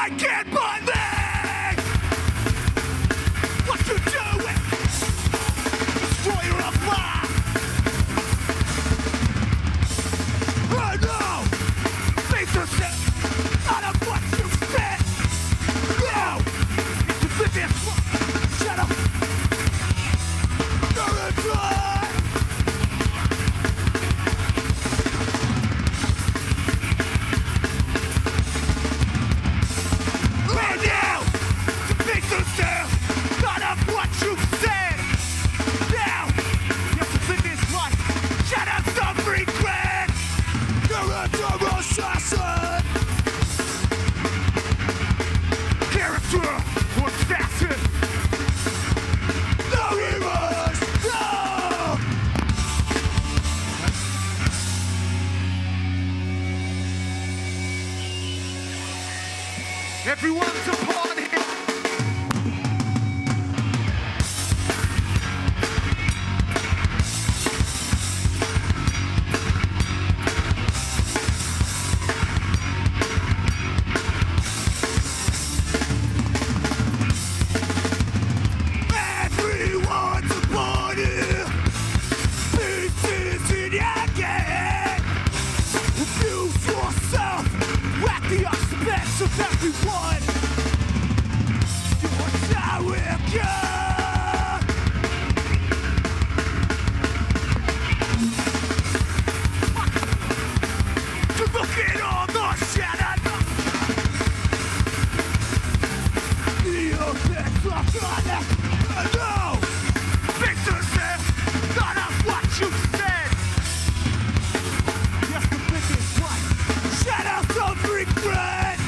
I can't believe what you're doing. Destroyer of life. Oh no! Face yourself out of what you said. No! You live in. Shut up. You're a drug. Right now! To face yourself out of what you said. Now! You have to live this life. Shut up, some regret. You're a dumb assassin. Character or assassin. No remorse. No. Everyone's a party. Everyone's a party. Pieces in your game. Abuse yourself at the expense of everyone. You're so wicked. To look at all the shit and the effects of God. No! Fix yourself out of what you said. Yes, the biggest one. Shut up, don't regret.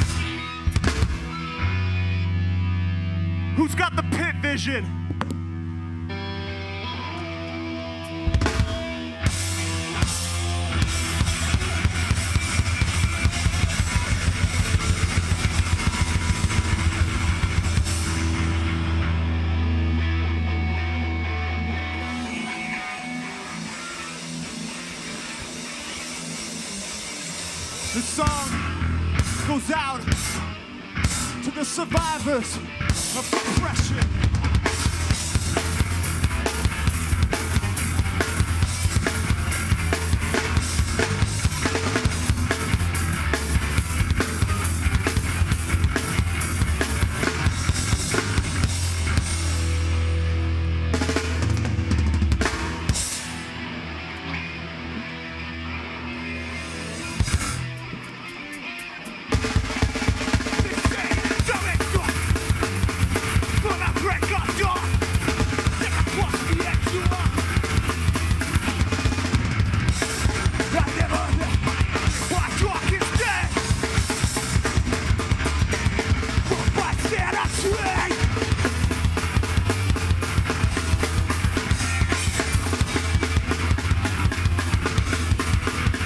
Who's got the pit vision? The song goes out to the survivors of depression.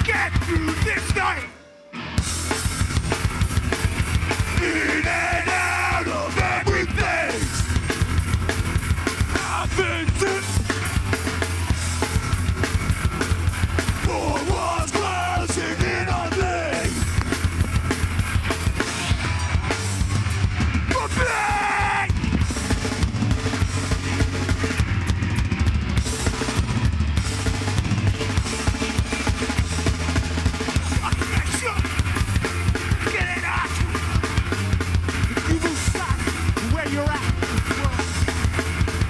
Get through this night! In and out of everything! I've been sick! For what's closing in on me! For me! Get it out! You will stop where you're at.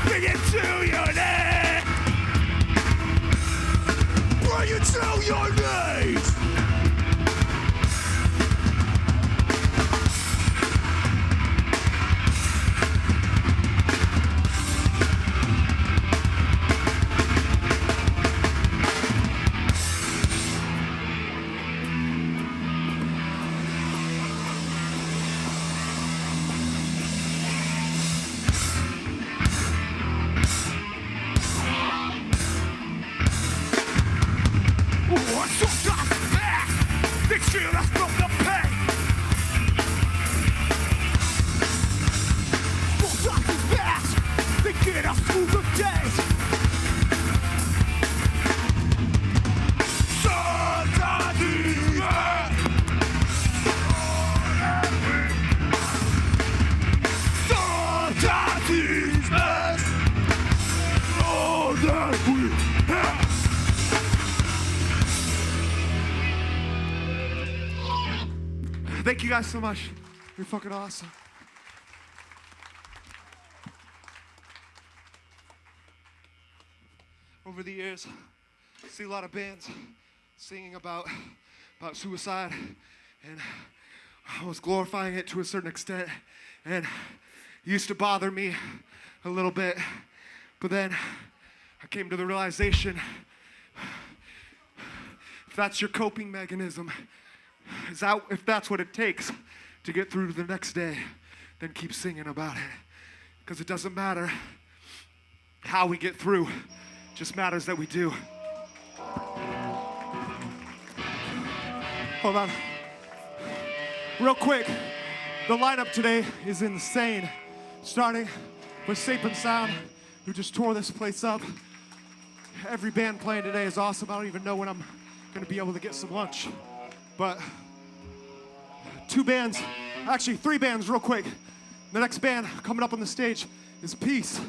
Bring it to your knees! Bring it to your knees! What's your time? They feel us from the pain. Sometimes it's bad. They get us through the days. Sometimes it's bad. Thank you guys so much. You're fucking awesome. Over the years, I see a lot of bands singing about suicide, and I was glorifying it to a certain extent, and it used to bother me a little bit, but then I came to the realization, if that's your coping mechanism, if that's what it takes to get through to the next day, then keep singing about it, because it doesn't matter how we get through. It just matters that we do. Hold on. Real quick, the lineup today is insane. Starting with Sape and Sound, who just tore this place up. Every band playing today is awesome. I don't even know when I'm gonna be able to get some lunch. But 2 bands, actually 3 bands real quick. The next band coming up on the stage is Peace.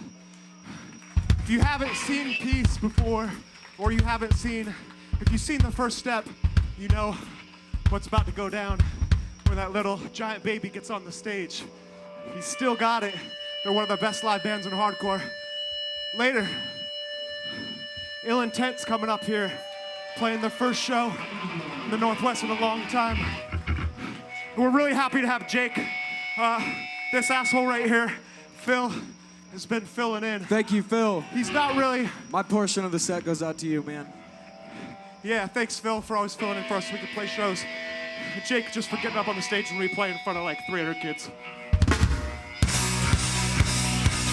If you haven't seen Peace before, or if you've seen the first step, you know what's about to go down when that little giant baby gets on the stage. He's still got it. They're one of the best live bands in hardcore. Later, Ill Intent's coming up here, playing their first show in the Northwest in a long time. And we're really happy to have Jake. This asshole right here, Phil, has been filling in. Thank you, Phil. He's not really... My portion of the set goes out to you, man. Yeah, thanks, Phil, for always filling in for us so we can play shows. Jake, just for getting up on the stage and replaying in front of like 300 kids.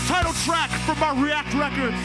Title track from our React Records.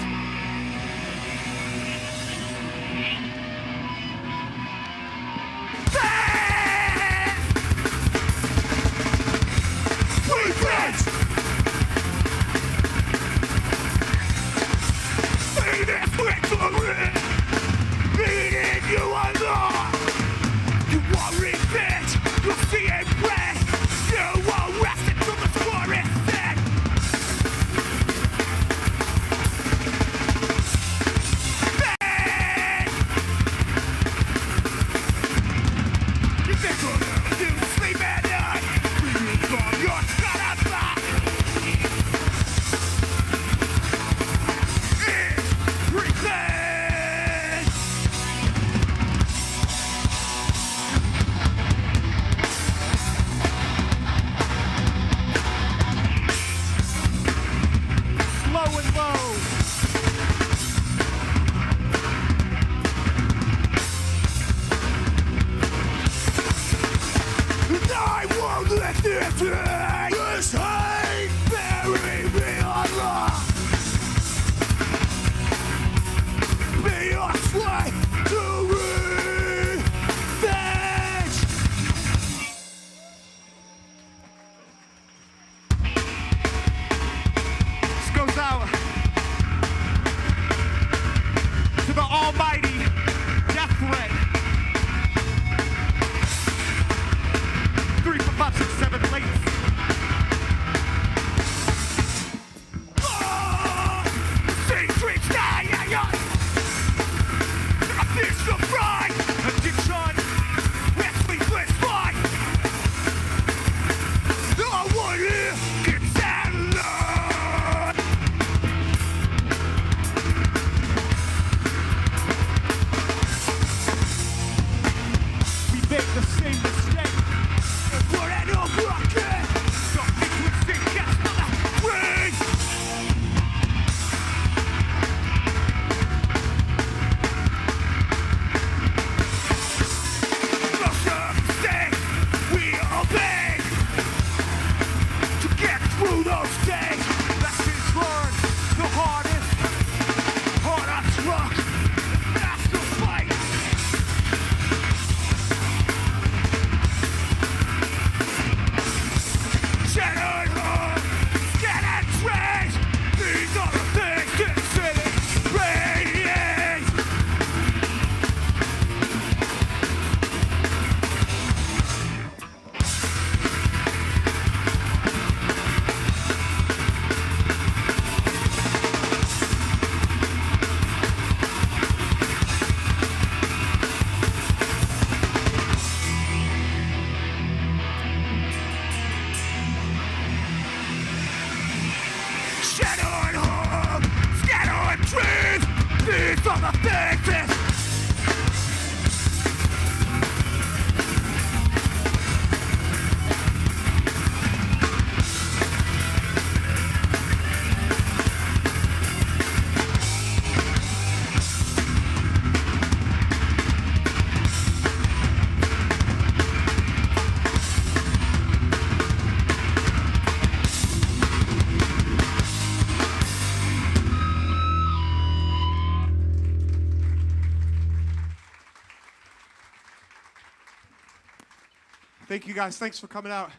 Thank you guys. Thanks for coming out.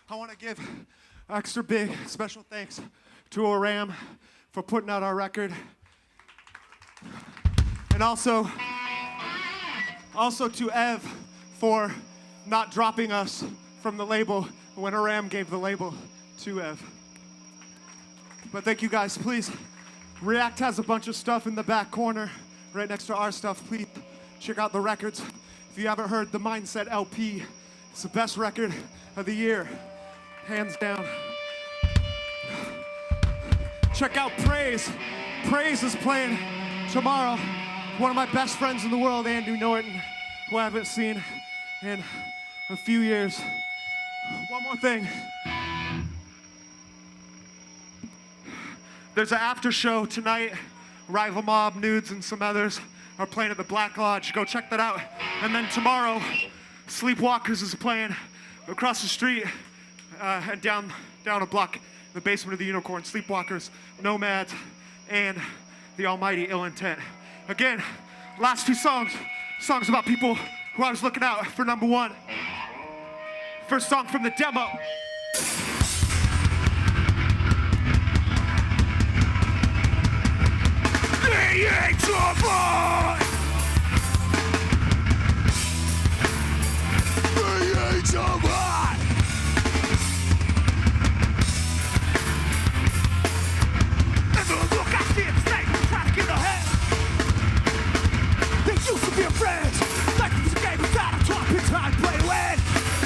I want to give extra big special thanks to Aram for putting out our record. And also to Ev for not dropping us from the label when Aram gave the label to Ev. But thank you guys. Please, React has a bunch of stuff in the back corner right next to our stuff. Please check out the records. If you haven't heard the Mindset LP, it's the best record of the year, hands down. Check out Praise. Praise is playing tomorrow. One of my best friends in the world, Andrew Norton, who I haven't seen in a few years. One more thing. There's an after show tonight. Rival Mob, Nudes, and some others are playing at the Black Lodge. Go check that out. And then tomorrow, Sleepwalkers is playing across the street and down a block in the basement of the Unicorn. Sleepwalkers, Nomads, and the almighty Ill Intent. Again, last two songs about people who I was looking out for number one. First song from the demo. They ain't your boy. They ain't your boy. And the look I see is snake trying to get ahead. They used to be friends. Like it was a game without a top. It's hard to play to win.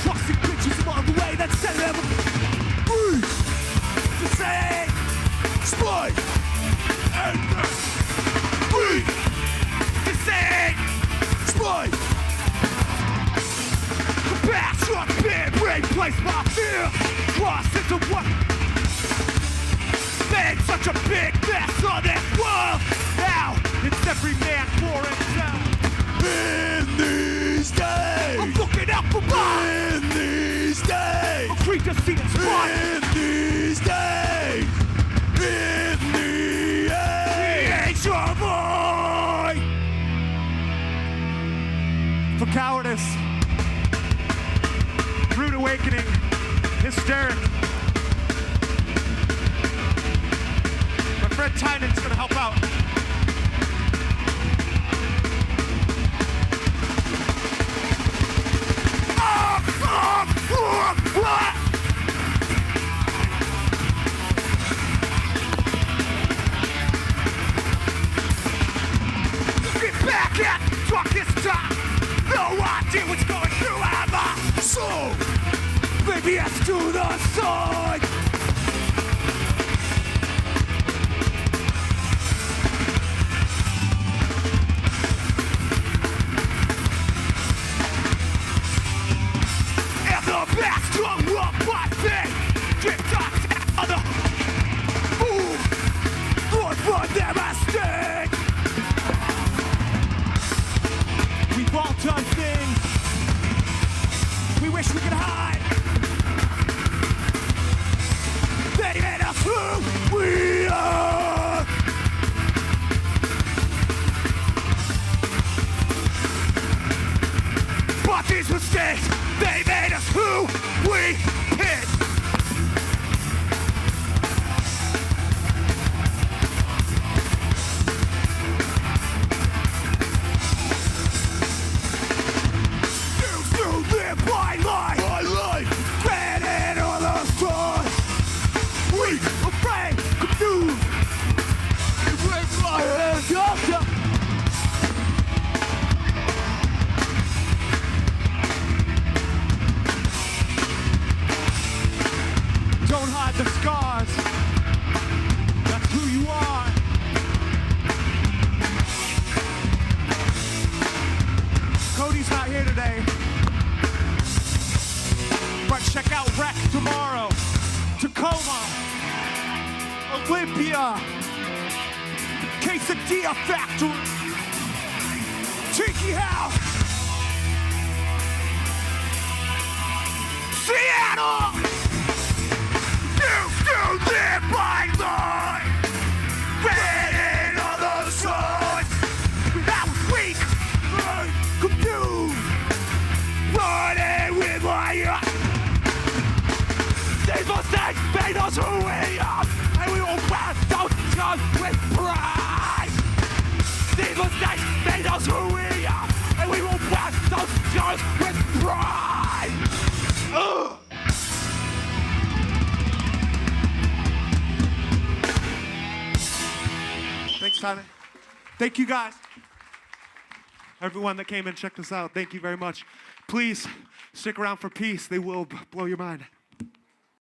Trusting bitches along the way that send them free. To say, spike, and free. To say, spike. The past your big brain place my fear. Cross into what? Made such a big mess on this world. Now it's every man for himself. In these days, I'm looking out for mine. In these days, I'm free to see it spot. In these days, in the age of boy. For cowardice, rude awakening, hysteric. My friend Tynan's gonna help out. Get back at talk this time. No idea what's going through my soul. Maybe it's to the side. And the best hung up my thing. Get knocked out of the fool. Lord for them a sting. We've all done things we wish we could hide. They made us who we are. But these mistakes, they made us who we hit. My life, ran in on the front. Weak, afraid, confused. You break my hands up. Don't hide the scars. That's who you are. Cody's not here today. But check out Wreck tomorrow. Tacoma, Olympia, Quesadilla Factory, Tiki House, Seattle. You still live by line. Ran in on the sun. I was weak, confused, running with my eyes. us who we are, and we will wear those scars with pride. Needless days made us who we are, and we will wear those scars with pride. Ugh. Thanks, Tyler. Thank you, guys. Everyone that came and checked us out, thank you very much. Please stick around for Peace. They will blow your mind.